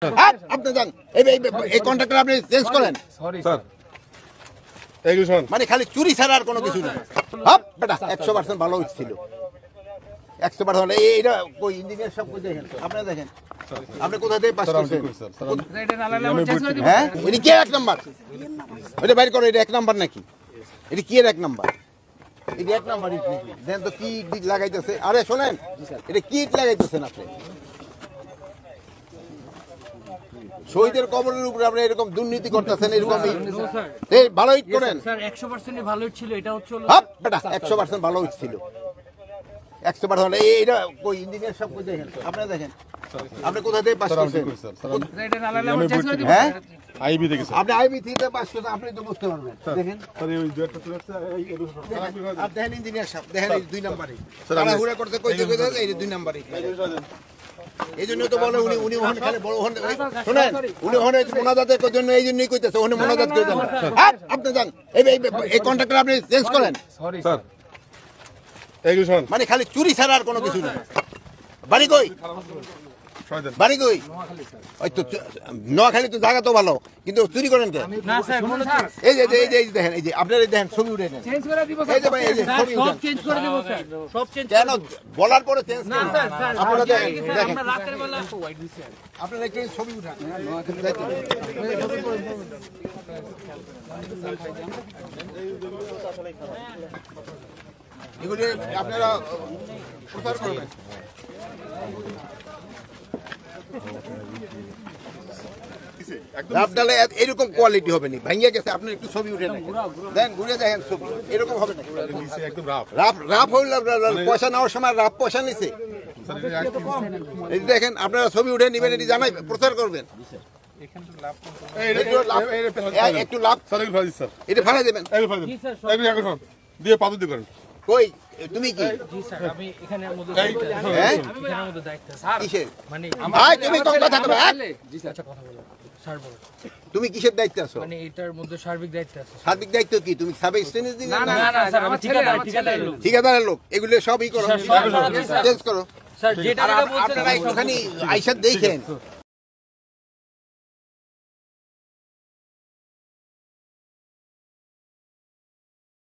আপনি যান এই কন্ট্রাক্টর আপনি চেঞ্জ করেন মানে খালি চুরি ছাড়া আর কোনো কিছু না। বেটা 100% ভালো ছিল 100%। এইটা কই ইঞ্জিনিয়ার সব কই দেখেন আপনারা দেখেন আপনি কোথা থেকে পাস করছেন? হ্যাঁ এটা কি এক নাম্বার? ওইটা বাইর করো, এটা এক নাম্বার নাকি? এটা কি এর এক নাম্বার? এটা এক নাম্বার দেন তো কি লাগাইতেছে? আরে শোনেন এটা কি লাগাইতেছেন আপনি? শহীদের কবরের উপরে আপনি এরকম দুর্নীতি করতেছেন, এরকম ভালো ইট করেন স্যার 100% ভালো ইট ছিল। এটা হচ্ছে বেটা 100% ভালো ইট ছিল 100%। এইটা কই ইঞ্জিনিয়ার সব কই দেখেন আপনারা দেখেন আপনি কোথা থেকে পাস করছেন? হ্যাঁ আইবি থেকে আপনি আইবি থেকে পাস করছেন, আপনি তো বুঝতে পারবেন। দেখেন স্যার এই দুইটা চলে আসছে আর দেখেন ইঞ্জিনিয়ার সব দেখেন এই দুই নাম্বারে তাড়াহুড়া করতে কইতে এই দুই নাম্বারে। এই জন্য তো বলে উনি ওখানে খালি বড় ওখানে শুনেন উনি ওখানে মোনাজাতের জন্য এই জন্যই কইতেছে ওখানে মোনাজাত করে দেন। আপনি যান এই কন্ট্রাক্টর আপনি চেঞ্জ করেন স্যার এইগুলো শুনুন মানে খালি চুরি ছাড়া আর কোনো কিছু না। বাড়ি কই? বাড়ি কই? ওই তো নোয়াখালী তো জায়গা তো ভালো কিন্তু চুরি করেন কে? না স্যার এই যে দেখেন এই যে আপনারা দেখেন ছবি উঠে নেন চেঞ্জ করে দিব এই যে ভাই এই যে ছবি সব উঠেন চেঞ্জ করে দিব স্যার সব চেঞ্জ কেন বলার পরে চেঞ্জ না স্যার স্যার আপনারা দেখেন আমরা রাতের বেলা আপনারা একটু ছবি উঠান এগুলি আপনারা প্রচার করবেন। রাফডালে এরকম কোয়ালিটি হবে না, ভাঙিয়ে গেছে। আপনি একটু ছবি উঠে দেন ঘুরে দেখেন ছবি এরকম হবে না। একদম রাফ রাফ হইল পয়সা নেওয়ার সময় রাফ পয়সা নিছে। এই দেখেন আপনারা ছবি উঠে নিবেন, এটি জানাই প্রচার করবেন। একটু লাভ স্যার এগুলো ফাজি স্যার এটা ফালাই দেবেন। এগুলো ফাজি এগুলো এখন দিয়ে পাথর দিয়ে করেন। কই তুমি কি জি স্যার আমি এখানের মধ্যে হ্যাঁ এখানের মধ্যে দায়িত্ব স্যার কিসের? মানে ভাই তুমি কোন কথা বলো? জি স্যার কথা বলো স্যার বলো তুমি কিসের দায়িত্বে আছো? মানে এটার মধ্যে সার্বিক দায়িত্ব আছে সার্বিক দায়িত্ব কি? তুমি সাব এক্সটেন্স দিন না না স্যার আমি ঠিকাদার লোক ঠিকাদারের লোক এগুলো সবই করো চেঞ্জ করো। স্যার যেটা বলছেন আপনারা একটুখানি আইসা দেখেন